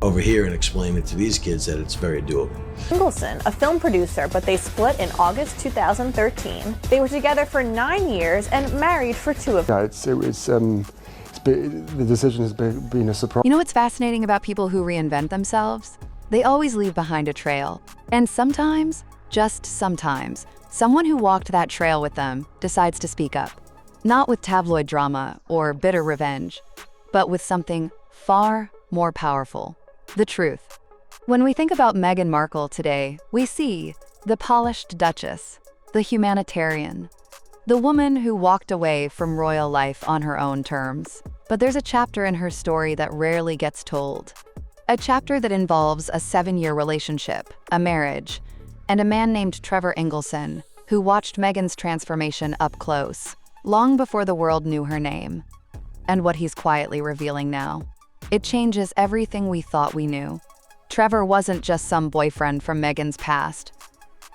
over here and explain it to these kids that it's very doable. Engelson, a film producer, but they split in August 2013. They were together for 9 years and married for 2 of them. The decision has been a surprise. You know what's fascinating about people who reinvent themselves? They always leave behind a trail. And sometimes, just sometimes, someone who walked that trail with them decides to speak up. Not with tabloid drama or bitter revenge, but with something far more powerful: the truth. When we think about Meghan Markle today, we see the polished duchess, the humanitarian, the woman who walked away from royal life on her own terms. But there's a chapter in her story that rarely gets told. A chapter that involves a 7-year relationship, a marriage, and a man named Trevor Engelson, who watched Meghan's transformation up close, long before the world knew her name. And what he's quietly revealing now. It changes everything we thought we knew. Trevor wasn't just some boyfriend from Meghan's past.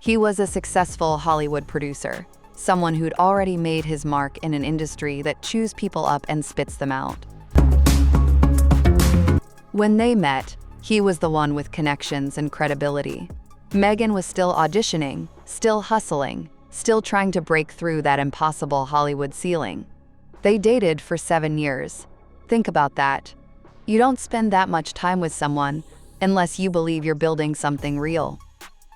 He was a successful Hollywood producer, someone who'd already made his mark in an industry that chews people up and spits them out. When they met, he was the one with connections and credibility. Meghan was still auditioning, still hustling, still trying to break through that impossible Hollywood ceiling. They dated for 7 years. Think about that. You don't spend that much time with someone unless you believe you're building something real.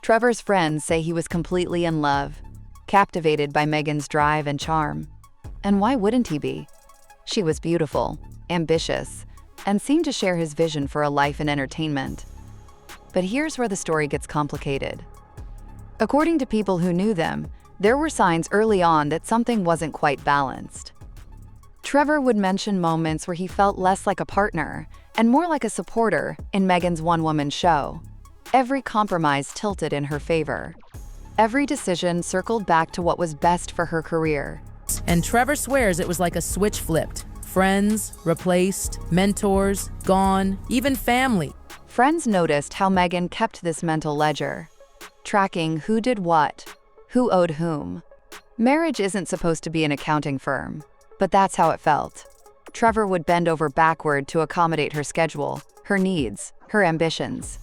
Trevor's friends say he was completely in love, captivated by Meghan's drive and charm. And why wouldn't he be? She was beautiful, ambitious, and seemed to share his vision for a life in entertainment. But here's where the story gets complicated. According to people who knew them, there were signs early on that something wasn't quite balanced. Trevor would mention moments where he felt less like a partner and more like a supporter in Meghan's one-woman show. Every compromise tilted in her favor. Every decision circled back to what was best for her career. And Trevor swears it was like a switch flipped. Friends replaced, mentors gone, even family. Friends noticed how Meghan kept this mental ledger, tracking who did what, who owed whom. Marriage isn't supposed to be an accounting firm, but that's how it felt. Trevor would bend over backward to accommodate her schedule, her needs, her ambitions.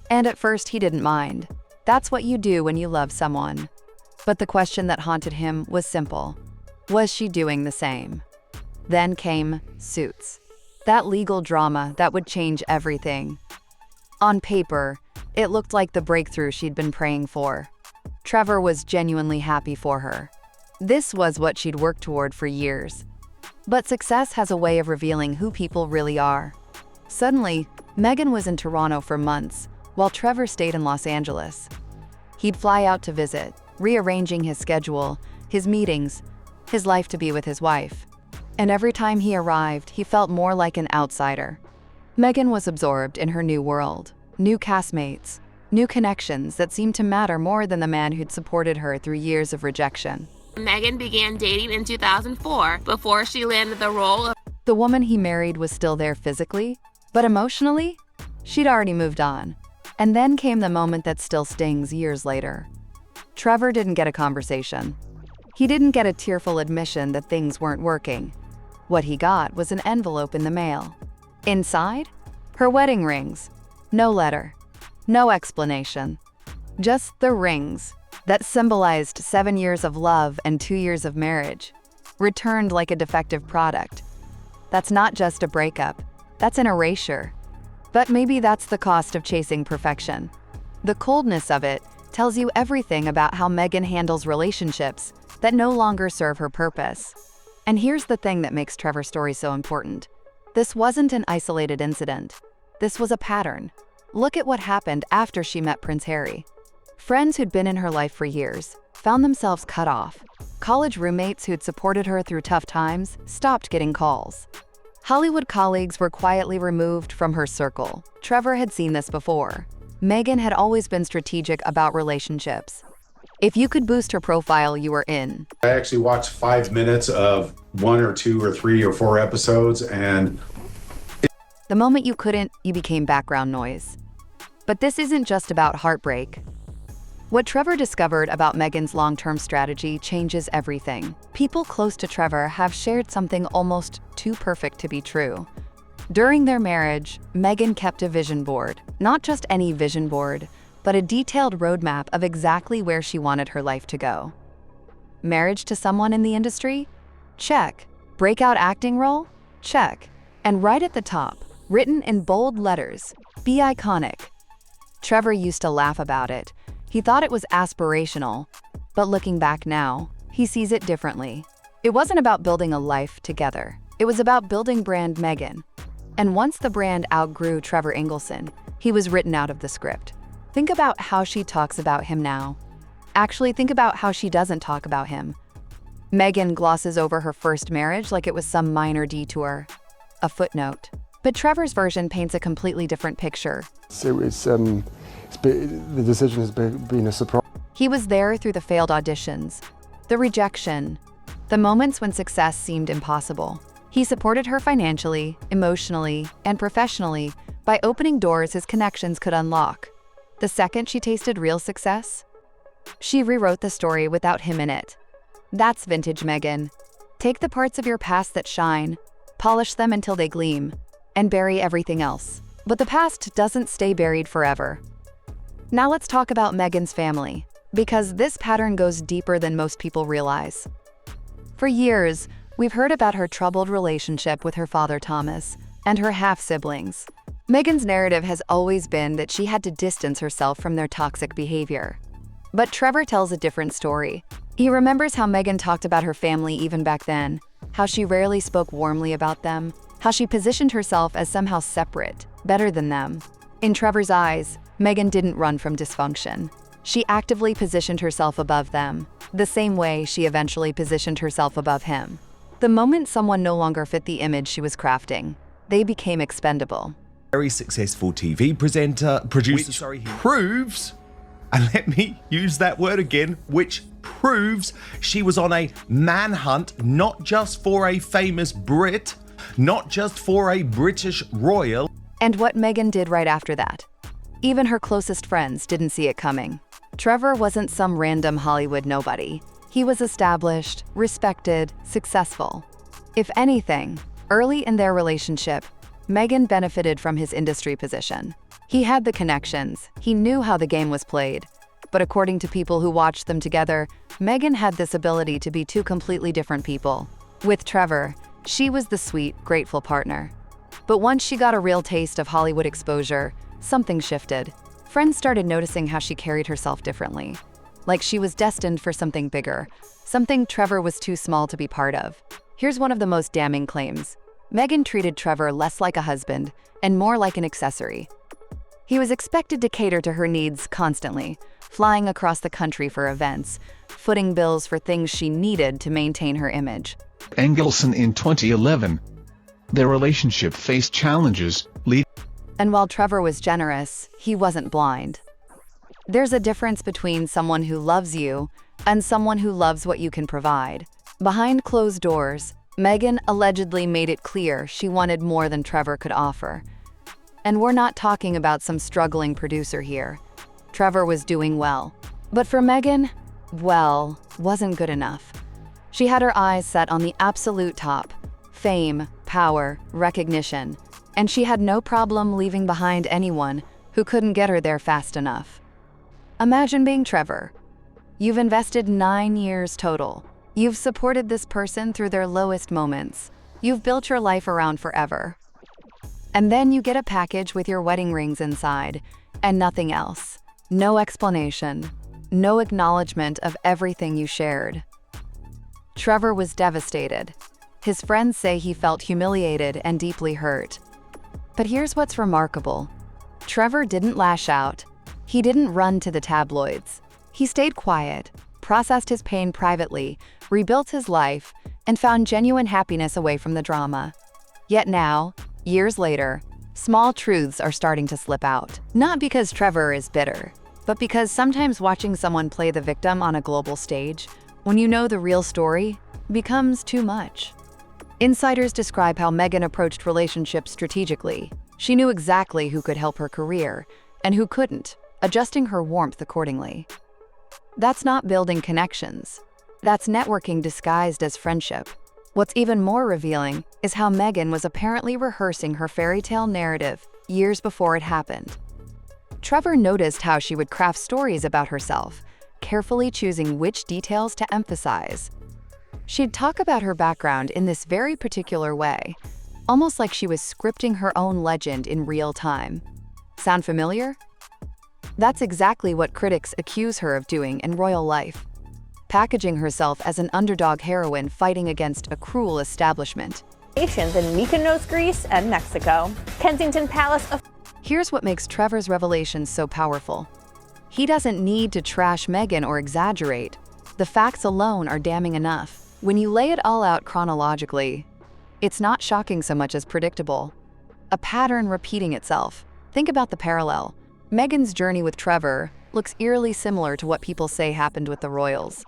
And at first he didn't mind. That's what you do when you love someone. But the question that haunted him was simple. Was she doing the same? Then came Suits. That legal drama that would change everything. On paper, it looked like the breakthrough she'd been praying for. Trevor was genuinely happy for her. This was what she'd worked toward for years. But success has a way of revealing who people really are. Suddenly, Meghan was in Toronto for months, while Trevor stayed in Los Angeles. He'd fly out to visit, rearranging his schedule, his meetings, his life to be with his wife. And every time he arrived, he felt more like an outsider. Meghan was absorbed in her new world, new castmates, new connections that seemed to matter more than the man who'd supported her through years of rejection. Meghan began dating in 2004 before she landed the role of The woman he married was still there physically, but emotionally, she'd already moved on. And then came the moment that still stings years later. Trevor didn't get a conversation. He didn't get a tearful admission that things weren't working. What he got was an envelope in the mail. Inside, her wedding rings. No letter. No explanation. Just the rings that symbolized 7 years of love and 2 years of marriage, returned like a defective product. That's not just a breakup. That's an erasure. But maybe that's the cost of chasing perfection. The coldness of it tells you everything about how Meghan handles relationships that no longer serve her purpose. And here's the thing that makes Trevor's story so important. This wasn't an isolated incident. This was a pattern. Look at what happened after she met Prince Harry. Friends who'd been in her life for years found themselves cut off. College roommates who'd supported her through tough times stopped getting calls. Hollywood colleagues were quietly removed from her circle. Trevor had seen this before. Meghan had always been strategic about relationships. If you could boost her profile, you were in. I actually watched 5 minutes of 1 or 2 or 3 or 4 episodes, and The moment you couldn't, you became background noise. But this isn't just about heartbreak. What Trevor discovered about Meghan's long-term strategy changes everything. People close to Trevor have shared something almost too perfect to be true. During their marriage, Meghan kept a vision board, not just any vision board, but a detailed roadmap of exactly where she wanted her life to go. Marriage to someone in the industry? Check. Breakout acting role? Check. And right at the top, written in bold letters, be iconic. Trevor used to laugh about it. He thought it was aspirational, but looking back now, he sees it differently. It wasn't about building a life together. It was about building brand Meghan. And once the brand outgrew Trevor Engelson, he was written out of the script. Think about how she talks about him now. Actually, think about how she doesn't talk about him. Meghan glosses over her first marriage like it was some minor detour, a footnote. But Trevor's version paints a completely different picture. So the decision has been a surprise. He was there through the failed auditions, the rejection, the moments when success seemed impossible. He supported her financially, emotionally, and professionally by opening doors his connections could unlock. The second she tasted real success, she rewrote the story without him in it. That's vintage Meghan. Take the parts of your past that shine, polish them until they gleam, and bury everything else. But the past doesn't stay buried forever. Now let's talk about Meghan's family, because this pattern goes deeper than most people realize. For years, we've heard about her troubled relationship with her father Thomas and her half-siblings. Meghan's narrative has always been that she had to distance herself from their toxic behavior. But Trevor tells a different story. He remembers how Meghan talked about her family even back then, how she rarely spoke warmly about them, how she positioned herself as somehow separate, better than them. In Trevor's eyes, Meghan didn't run from dysfunction. She actively positioned herself above them, the same way she eventually positioned herself above him. The moment someone no longer fit the image she was crafting, they became expendable. Very successful TV producer, proves, and let me use that word again, which proves she was on a manhunt, not just for a famous Brit, not just for a British royal. And what Meghan did right after that. Even her closest friends didn't see it coming. Trevor wasn't some random Hollywood nobody. He was established, respected, successful. If anything, early in their relationship, Meghan benefited from his industry position. He had the connections, he knew how the game was played. But according to people who watched them together, Meghan had this ability to be two completely different people. With Trevor, she was the sweet, grateful partner. But once she got a real taste of Hollywood exposure, something shifted. Friends started noticing how she carried herself differently. Like she was destined for something bigger, something Trevor was too small to be part of. Here's one of the most damning claims. Meghan treated Trevor less like a husband and more like an accessory. He was expected to cater to her needs constantly, flying across the country for events, footing bills for things she needed to maintain her image. Engelson in 2011. Their relationship faced challenges, And while Trevor was generous, he wasn't blind. There's a difference between someone who loves you and someone who loves what you can provide. Behind closed doors, Meghan allegedly made it clear she wanted more than Trevor could offer. And we're not talking about some struggling producer here. Trevor was doing well. But for Meghan, well, wasn't good enough. She had her eyes set on the absolute top: fame, power, recognition. And she had no problem leaving behind anyone who couldn't get her there fast enough. Imagine being Trevor. You've invested 9 years total. You've supported this person through their lowest moments. You've built your life around forever. And then you get a package with your wedding rings inside, and nothing else. No explanation. No acknowledgement of everything you shared. Trevor was devastated. His friends say he felt humiliated and deeply hurt. But here's what's remarkable. Trevor didn't lash out. He didn't run to the tabloids. He stayed quiet, processed his pain privately, rebuilt his life, and found genuine happiness away from the drama. Yet now, years later, small truths are starting to slip out. Not because Trevor is bitter, but because sometimes watching someone play the victim on a global stage, when you know the real story, becomes too much. Insiders describe how Meghan approached relationships strategically. She knew exactly who could help her career and who couldn't, adjusting her warmth accordingly. That's not building connections. That's networking disguised as friendship. What's even more revealing is how Meghan was apparently rehearsing her fairy tale narrative years before it happened. Trevor noticed how she would craft stories about herself, carefully choosing which details to emphasize. She'd talk about her background in this very particular way, almost like she was scripting her own legend in real time. Sound familiar? That's exactly what critics accuse her of doing in royal life, packaging herself as an underdog heroine fighting against a cruel establishment. In Mykonos, Greece, and Mexico. Kensington Palace. Here's what makes Trevor's revelations so powerful. He doesn't need to trash Meghan or exaggerate. The facts alone are damning enough. When you lay it all out chronologically, it's not shocking so much as predictable. A pattern repeating itself. Think about the parallel. Meghan's journey with Trevor looks eerily similar to what people say happened with the royals.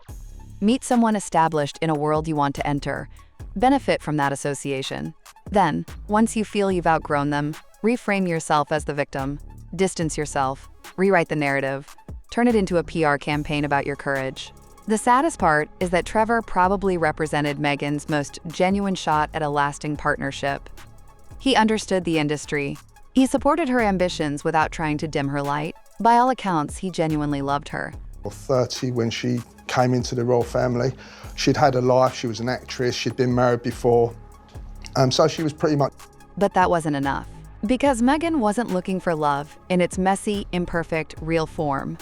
Meet someone established in a world you want to enter. Benefit from that association. Then, once you feel you've outgrown them, reframe yourself as the victim. Distance yourself. Rewrite the narrative. Turn it into a PR campaign about your courage. The saddest part is that Trevor probably represented Meghan's most genuine shot at a lasting partnership. He understood the industry. He supported her ambitions without trying to dim her light. By all accounts, he genuinely loved her. 30 when she came into the royal family. She'd had a life, she was an actress, she'd been married before. So she was pretty much... But that wasn't enough. Because Meghan wasn't looking for love in its messy, imperfect, real form.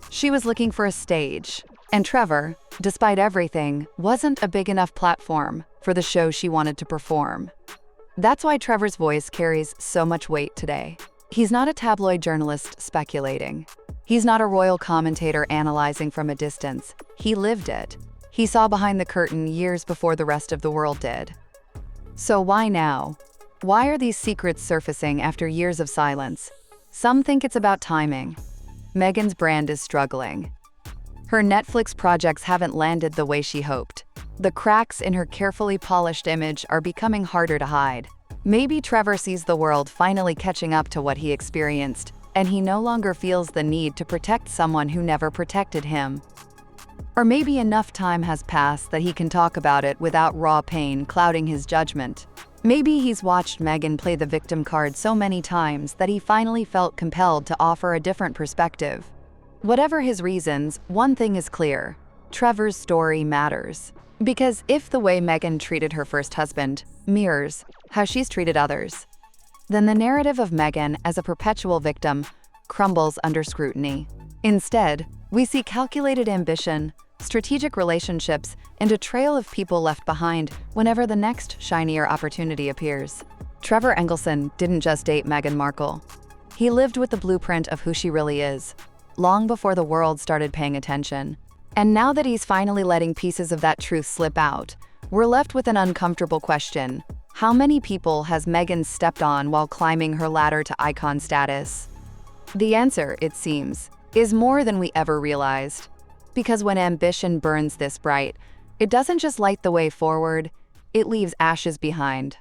She was looking for a stage. And Trevor, despite everything, wasn't a big enough platform for the show she wanted to perform. That's why Trevor's voice carries so much weight today. He's not a tabloid journalist speculating. He's not a royal commentator analyzing from a distance. He lived it. He saw behind the curtain years before the rest of the world did. So why now? Why are these secrets surfacing after years of silence? Some think it's about timing. Meghan's brand is struggling. Her Netflix projects haven't landed the way she hoped. The cracks in her carefully polished image are becoming harder to hide. Maybe Trevor sees the world finally catching up to what he experienced, and he no longer feels the need to protect someone who never protected him. Or maybe enough time has passed that he can talk about it without raw pain clouding his judgment. Maybe he's watched Meghan play the victim card so many times that he finally felt compelled to offer a different perspective. Whatever his reasons, one thing is clear. Trevor's story matters. Because if the way Meghan treated her first husband mirrors how she's treated others, then the narrative of Meghan as a perpetual victim crumbles under scrutiny. Instead, we see calculated ambition, strategic relationships, and a trail of people left behind whenever the next shinier opportunity appears. Trevor Engelson didn't just date Meghan Markle. He lived with the blueprint of who she really is, long before the world started paying attention. And now that he's finally letting pieces of that truth slip out, we're left with an uncomfortable question. How many people has Meghan stepped on while climbing her ladder to icon status? The answer, it seems, is more than we ever realized. Because when ambition burns this bright, it doesn't just light the way forward, it leaves ashes behind.